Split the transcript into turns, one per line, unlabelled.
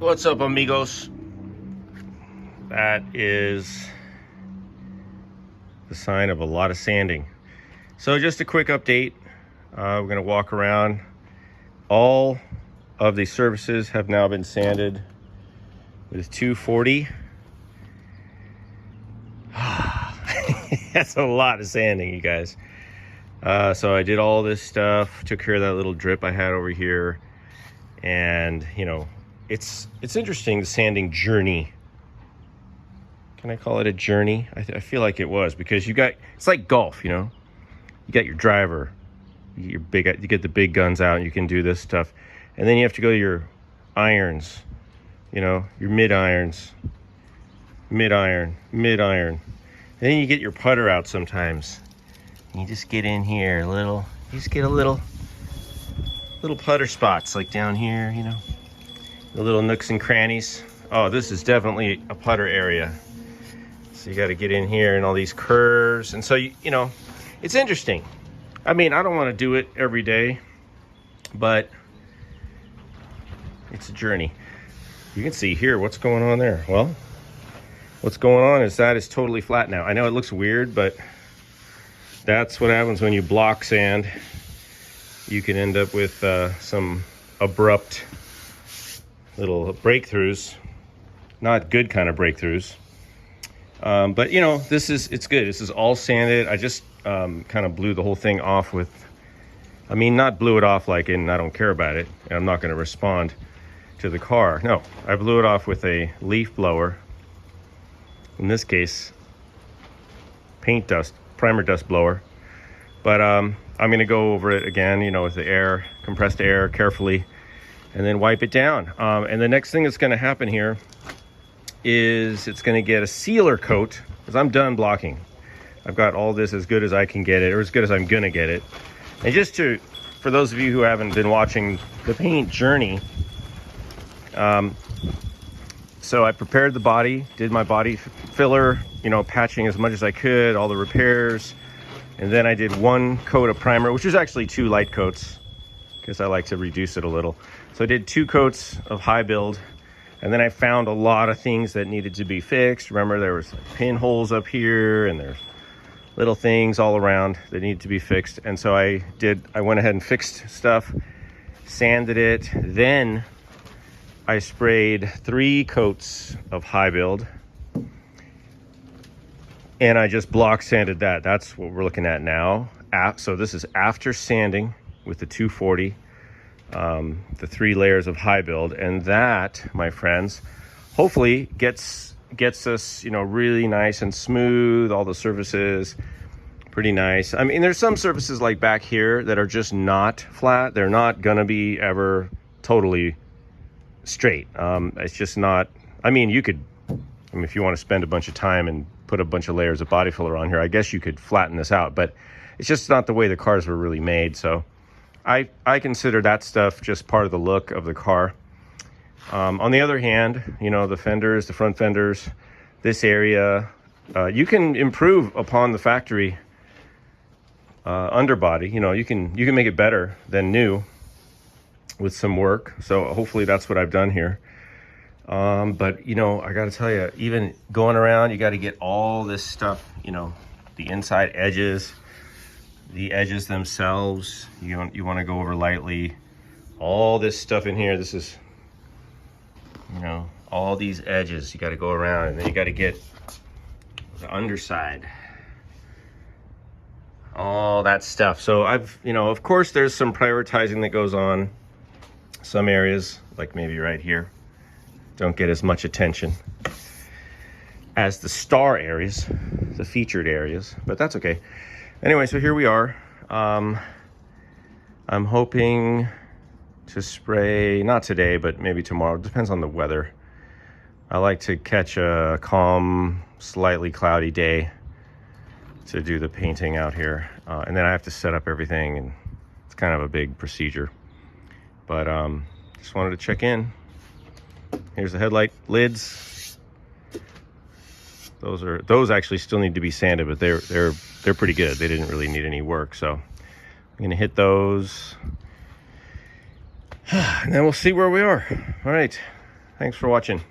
What's up, amigos? That is the sign of a lot of sanding. So just a quick update. We're going to walk around. All of the surfaces have now been sanded with 240. That's a lot of sanding, you guys. So I did all this stuff, took care of that little drip I had over here, and you know, it's interesting, the sanding journey. Can I call it a journey? I feel like it was, because it's like golf, you know. You got your driver, you get the big guns out, and you can do this stuff, and then you have to go to your irons, you know, your mid iron, and then you get your putter out sometimes. You just get in here you just get a little putter spots, like down here, you know, the little nooks and crannies. Oh, this is definitely a putter area. So you got to get in here and all these curves. And so, you know, it's interesting. I mean, I don't want to do it every day, but it's a journey. You can see here what's going on there. Well, what's going on is that is totally flat now. I know it looks weird, but that's what happens when you block sand. You can end up with some abrupt little breakthroughs, not good kind of breakthroughs. But you know, it's good. This is all sanded. I just kind of blew the whole thing off with, I mean, not blew it off like in I don't care about it, and I'm not going to respond to the car. No, I blew it off with a leaf blower. In this case, primer dust blower. But I'm going to go over it again, you know, with the compressed air carefully, and then wipe it down. And the next thing that's going to happen here is it's going to get a sealer coat, because I'm done blocking. I've got all this as good as I can get it, or as good as I'm going to get it. And just for those of you who haven't been watching the paint journey, so I prepared the body, did my body filler, you know, patching as much as I could, all the repairs. And then I did one coat of primer, which is actually 2 light coats, because I like to reduce it a little. So I did 2 coats of high build, and then I found a lot of things that needed to be fixed. Remember, there was pinholes up here, and there's little things all around that need to be fixed. And so I went ahead and fixed stuff, sanded it. Then I sprayed 3 coats of high build, and I just block sanded that. That's what we're looking at now. So this is after sanding with the 240, the 3 layers of high build. And that, my friends, hopefully gets us, you know, really nice and smooth. All the surfaces, pretty nice. I mean, there's some surfaces like back here that are just not flat. They're not going to be ever totally straight. It's just not, I mean, if you want to spend a bunch of time and put a bunch of layers of body filler on here, I guess you could flatten this out, but it's just not the way the cars were really made. So I consider that stuff just part of the look of the car. On the other hand, you know, the fenders, the front fenders, this area, you can improve upon the factory underbody. You know, you can make it better than new with some work. So hopefully that's what I've done here. But you know, I got to tell you, even going around, you got to get all this stuff, you know, the inside edges, the edges themselves, you want to go over lightly. All this stuff in here, this is, you know, all these edges, you got to go around, and then you got to get the underside, all that stuff. So you know, of course there's some prioritizing that goes on. Some areas, like maybe right here, don't get as much attention as the star areas, the featured areas, but that's okay. Anyway, so here we are. I'm hoping to spray, not today, but maybe tomorrow. It depends on the weather. I like to catch a calm, slightly cloudy day to do the painting out here. And then I have to set up everything, and it's kind of a big procedure. But just wanted to check in. Here's the headlight lids. Those actually still need to be sanded, but they're pretty good. They didn't really need any work, so I'm gonna hit those, and then we'll see where we are. All right, Thanks for watching.